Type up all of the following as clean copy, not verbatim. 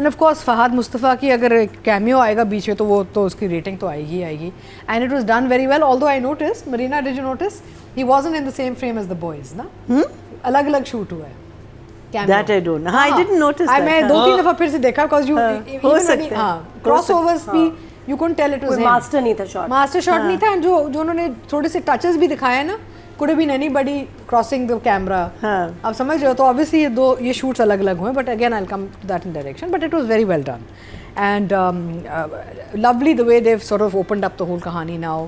And of course Fahad Mustafa की अगर cameo आएगा बीच में तो वो तो उसकी रेटिंग तो आएगी आएगी. And it was done very well, although I notice, Marina did you notice he wasn't in the same frame as the boys ना. अलग अलग शूट हुआ है. That I don't know. I didn't notice that. मैं 2-3 दफा फिर से देखा बिकॉज़ यू हो सकता है. क्रॉसओवर्स भी you couldn't tell it was him. Master नहीं था शॉट. मास्टर शॉट नहीं था. जो उन्होंने थोड़े से टचेस भी दिखाए ना, could have been anybody crossing the camera. आप समझ रहे हो. तो obviously ये shoots अलग-अलग हुए, but again I'll come to that in direction. But it was very well done, and lovely the way they've sort of opened up the whole कहानी now.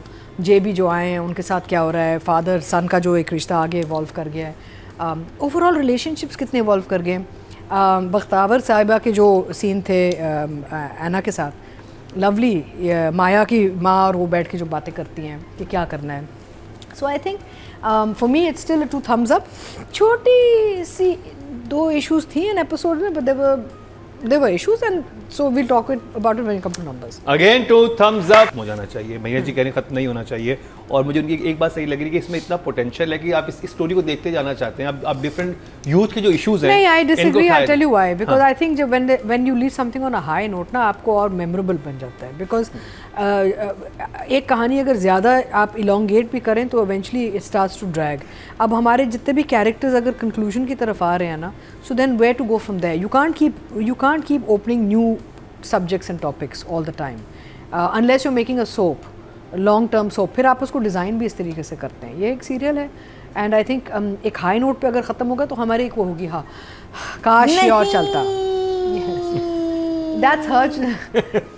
JB जो आए हैं उनके साथ क्या हो रहा है, फादर सन का जो एक रिश्ता आगे इवॉल्व कर गया है, ओवरऑल रिलेशनशिप्स कितने इवॉल्व कर गए. बख्तावर साहिबा के जो सीन थे ऐना के साथ, लवली, माया की माँ और वो बैठ के जो बातें करती हैं कि क्या करना है. So I think for me it's still 2 thumbs up. छोटी सी 2 इश्यूज थी इन एपिसोड में, but there were issues, and so we'll talk about it when it comes to numbers. Again 2 thumbs up. हो जाना चाहिए. मैया जी कह रहे हैं खत्म नहीं होना चाहिए, और मुझे उनकी एक बात सही लग रही है कि इसमें इतना पोटेंशियल है कि आप इस स्टोरी को देखते जाना चाहते हैं. आप डिफरेंट यूथ के जो इश्यूज हैं. नहीं, I disagree. I'll tell you why. Because I think जब when you leave something on a high note ना, आपको और memorable बन जाता है. Because एक कहानी अगर ज़्यादा आप elongate भी करें तो eventually it starts to drag. अब हमारे जितने भी characters अगर conclusion की तरफ आ रहे हैं ना, so then where to go from there? You can't keep opening new subjects and topics all the time, unless you're making a soap, long term soap. फिर आप उसको डिज़ाइन भी इस तरीके से करते हैं. ये एक सीरियल है, एंड आई थिंक एक हाई नोट पे अगर ख़त्म होगा तो हमारी एक वो होगी, हाँ काश ये और चलता. That's hurt.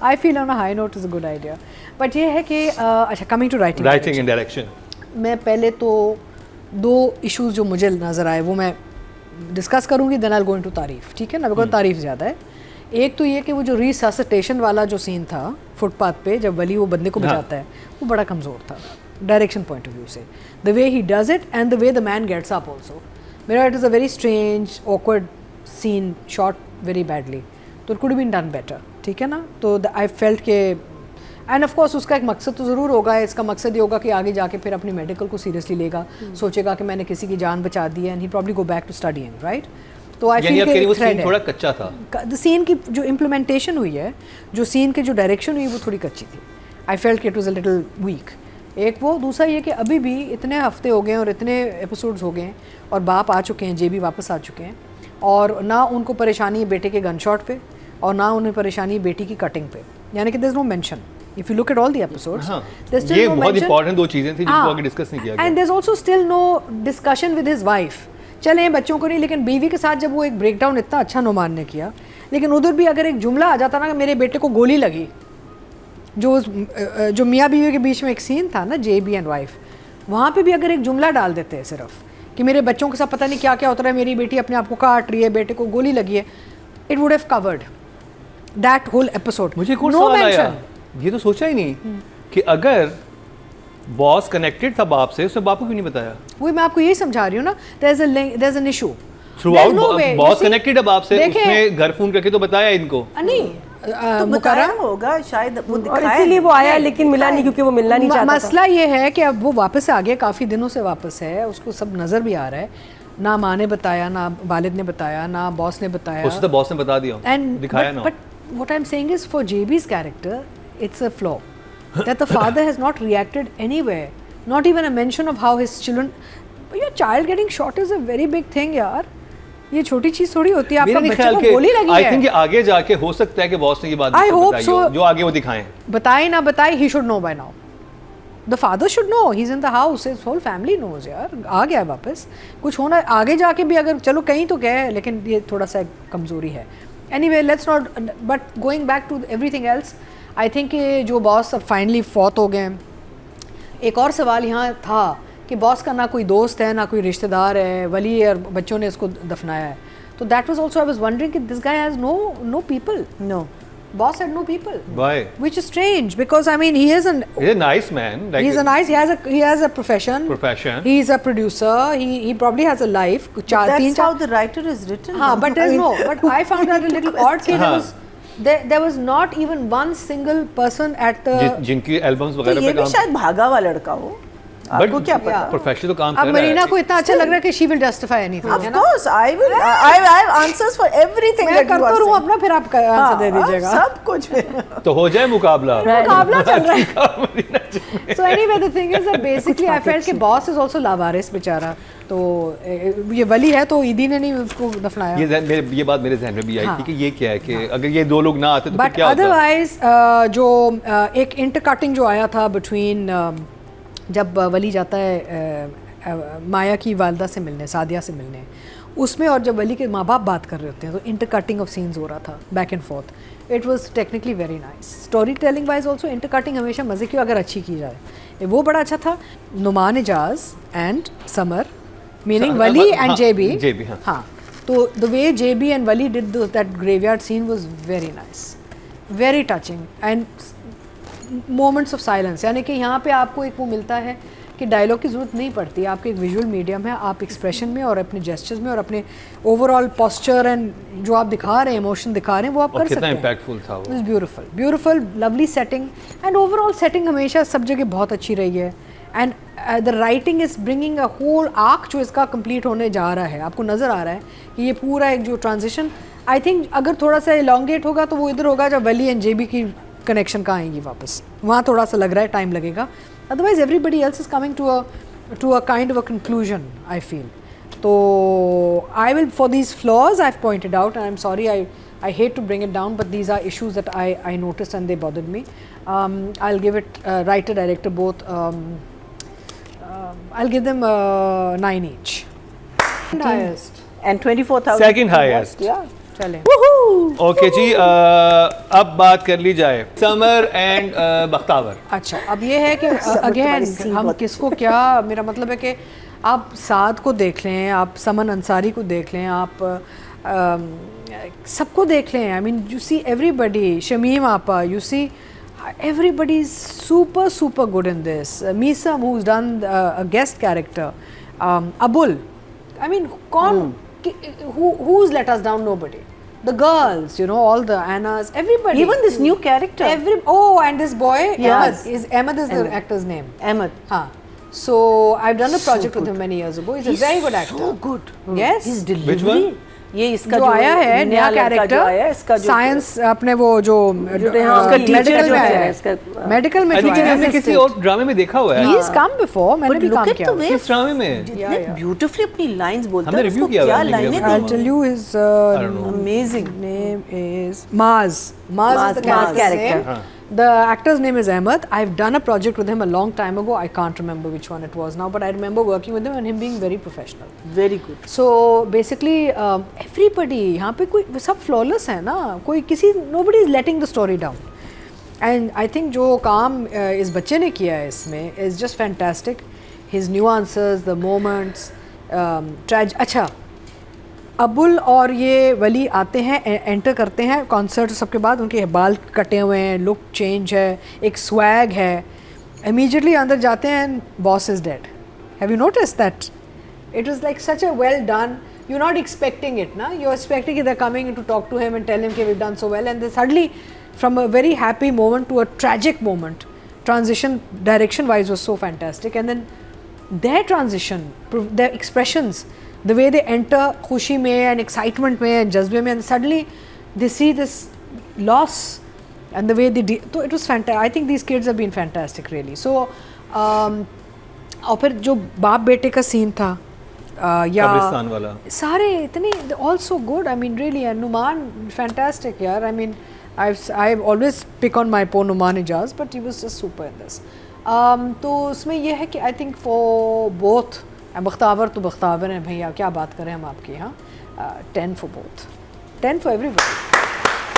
I feel on a high note is a good idea. But ये है कि अच्छा, coming to writing and direction. मैं पहले तो 2 इश्यूज जो मुझे नज़र आए वो मैं डिस्कस करूँगी, then I will go into तारीफ. ठीक है ना, बिकॉज तारीफ ज़्यादा है. एक तो ये कि वो जो रिससिटेशन वाला जो सीन था फुटपाथ पे जब वली वो बंदे को बचाता है, वो बड़ा कमज़ोर था डायरेक्शन पॉइंट ऑफ व्यू से. The way he does it and the way the man gets up also. मेरा it is a very strange awkward scene, shot very badly. तो it could been done better. ठीक है ना. तो I felt के, and of course उसका एक मकसद तो ज़रूर होगा. इसका मकसद ये होगा कि आगे जाके फिर अपनी मेडिकल को सीरियसली लेगा, सोचेगा कि मैंने किसी की जान बचा दी है, and he probably go back to studying, right. तो आई फील कि वो सीन थोड़ा कच्चा था. द सीन की जो इम्प्लीमेंटेशन हुई है, जो सीन की जो डायरेक्शन हुई, वो थोड़ी कच्ची थी. आई फेल्ट कि it was a little week. एक वो, दूसरा ये कि अभी भी इतने हफ्ते हो गए और इतने एपिसोड्स हो गए हैं और बाप आ चुके हैं, जेबी वापस आ चुके हैं, और ना उनको परेशानी है बेटे के गन शॉट पे और ना उन्हें परेशानी है बेटी की कटिंग पे. यानी कि there is no mention. If you look at all the episodes, there's still ये no बहुत mention. इंपॉर्टेंट 2 चीजें थी जिनको आगे डिस्कस नहीं किया गया. And there's also still no discussion with his wife. चले बच्चों को नहीं, लेकिन बीवी के साथ जब वो एक ब्रेकडाउन इतना अच्छा नुमान ने किया, लेकिन उधर भी अगर एक जुमला आ जाता ना कि मेरे बेटे को गोली लगी, जो मियाँ बीवी के बीच में एक सीन था ना, जेबी एंड वाइफ, वहाँ पे भी अगर एक जुमला डाल देते हैं सिर्फ कि मेरे बच्चों के साथ पता नहीं क्या क्या होता है, मेरी बेटी अपने आप को काट रही है, बेटे को गोली लगी है, it would have covered that whole episode. मुझे एक और सवाल आया, ये तो सोचा ही नहीं कि अगर बॉस कनेक्टेड था बाप से, उसने बाप को क्यों नहीं बताया. वही मैं आपको यही समझा रही हूँ ना. there's an issue throughout. Boss connected है बाप से, उसने घर फोन करके तो बताया इनको. नहीं, तो बताया होगा शायद, वो और इसीलिए वो आया, लेकिन मिला नहीं क्योंकि वो मिलना नहीं चाहता. मसला ये है कि अब वो वापस आ गया, काफ़ी दिनों से वापस है, उसको सब नज़र भी आ रहा है. ना माँ ने बताया, ना वालिद ने बताया, ना बॉस ने बताया. उससे तो बॉस ने बता दिया, दिखाया ना. But what I'm saying is, for JB's character, it's a flaw that the father has not reacted anywhere, not even a mention of how his children. Your child getting shot is a very big thing, यार. ये छोटी चीज थोड़ी होती है. आपका बच्चे को गोली लगी है. I think आगे जाके हो सकता है कि बॉस ने ये बात बताई हो, जो आगे वो दिखाएं. बताए ना बताए, he should know by now. The father should know. He's in the house. His whole family knows, यार. आ गया वापस. कुछ होना आगे जाके भी, अगर चलो कहीं तो गए, लेकिन ये थोड़ा सा कमजोरी है. Anyway, let's not. But going back to everything else, I think जो बॉस अब फाइनली फौत हो गए. एक और सवाल यहाँ था कि बॉस का ना कोई दोस्त है, ना कोई रिश्तेदार है, वली और बच्चों ने इसको दफनाया है. तो that was also, I was wondering कि this guy has no people. No. Boss had no people. Why? Which is strange, because I mean he's a nice man. Like he has a profession. He's a producer. He probably has a life. That's how the writer is written. But there's no. But I found that a little odd. There was not even one single person at the. जिनकी albums वगैरह पे काम. ये भी शायद भागा हुआ लड़का हो. आपको क्या पता? प्रोफेशनल तो काम कर अब रहा है। मरीना को इतना अच्छा लग रहा है कि she will justify anything, Of है ना? course, I have answers for everything मैं that you करता are रहूं saying. अपना, फिर आप आंसर दे दीजिएगा। सब कुछ तो हो जाए मुकाबला। मुकाबला चल रहा है। So anyway, the thing is that basically I felt कि boss is also लावारिस बेचारा, तो ये वली है तो ईदी ने नहीं उसको दफनाया। ये बात मेरे जहन में भी आई थी कि ये क्या है कि अगर ये दो लोग ना आते तो फिर बट क्या होता? अदरवाइज जो एक इंटरकटिंग जो आया था बिटवीन जब वली जाता है माया की वालदा से मिलने, सादिया से मिलने, उसमें और जब वली के माँ बाप बात कर रहे होते हैं तो इंटरकटिंग ऑफ सीन्स हो रहा था back and forth. It was technically very nice. Story telling wise also intercutting हमेशा मज़े की अगर अच्छी की जाए, वो बड़ा अच्छा था. Numan Ejaz and Samar, meaning Wali and JB. हाँ, तो the way JB and Wali did that graveyard scene was very nice, very touching and moments of silence. यानी कि यहाँ पे आपको एक वो मिलता है कि डायलॉग की ज़रूरत नहीं पड़ती, आपके एक विजुअल मीडियम है, आप एक्सप्रेशन में और अपने जेस्चर्स में और अपने ओवरऑल पोस्चर एंड जो आप दिखा रहे हैं, इमोशन दिखा रहे हैं, वो आप कर सकते हैं. कितना इम्पैक्टफुल था वो. It's beautiful, beautiful, lovely setting and overall setting हमेशा सब जगह बहुत अच्छी रही है. And the writing is bringing a whole arc जो इसका कंप्लीट होने जा रहा है. आपको नज़र आ रहा है कि ये पूरा एक जो ट्रांजिशन, आई थिंक अगर थोड़ा सा एलोंगेट होगा तो वो इधर होगा जब वली एंड जेबी की कनेक्शन का आएंगी वापस, वहाँ थोड़ा सा लग रहा है टाइम लगेगा. Otherwise, everybody else is coming to a kind of a conclusion, I feel. So I will, for these flaws I've pointed out, and I'm sorry, I hate to bring it down, but these are issues that I noticed and they bothered me. I'll give it writer, director both. I'll give them 9 each. Highest. And 24,000. Second highest. Yeah. चलें. Okay जी, अब बात कर ली जाए summer and Bakhtawar. अच्छा, अब ये है कि अगेन हम किसको क्या, मेरा मतलब है कि आप साद को देख लें, आप समन अंसारी को देख लें, आप सबको देख लें. I mean you see everybody, Shamim Apa, you see everybody is super good in this. Meesam, who's done a guest character, Abul, I mean who's let us down? Nobody. The girls, you know, all the Annas, everybody. Even this new character. And this boy, Yes. Ahmed is the actor's name. Ahmed. हाँ. So I've done a project with him many years ago. He's a very good actor. So good. Yes. His Which delivery. one? ये इसका जो आया है नया character, science अपने वो जो मेडिकल में आया है, मेडिकल में जो आया है, किसी और ड्रामे में देखा हुआ है. He has come before, मैंने भी काम किया. किस ड्रामे में? जितने ब्यूटीफुली अपनी लाइन्स बोलता है, हमने रिव्यू किया क्या लाइनें. I'll tell you his amazing name is Maz. Maz is the character. हाँ. The actor's name is Ahmed. I've done a project with him a long time ago. I can't remember which one it was now, but I remember working with him and him being very professional. Very good. So basically, everybody यहाँ पे कोई सब flawless है ना, कोई किसी nobody is letting the story down. And I think जो काम इस बच्चे ने किया है इसमें is just fantastic. His nuances, the moments, अच्छा, अबुल और ये वली आते हैं, एंटर करते हैं कॉन्सर्ट सबके बाद, उनके बाल कटे हुए हैं, लुक चेंज है, एक स्वैग है. इमीडिएटली अंदर जाते हैं, boss is dead. Have you notice that? It was like such a well done. You not expecting it ना, यू आर एक्सपेक्टिंग कि they are coming to talk to him and tell him कि we done so well, and they suddenly from a very happy moment to a tragic moment, transition direction wise was so fantastic. And then their transition, their expressions, the way they enter खुशी में and excitement में and जज्बे में, and suddenly they see this loss and the way they so it was fantastic. I think these kids have been fantastic really. So और फिर जो बाप बेटे का सीन था या कब्रिस्तान वाला, सारे इतने all so good. I mean really, and Numan fantastic यार. I mean I've always pick on my poor Numan Ijaz, but he was just super in this. तो उसमें यह है कि आई थिंक फॉर बोथ, बख्तावर तो बख्तावर हैं भैया, क्या बात करें हम आपके यहाँ. 10 for both, 10 for everybody.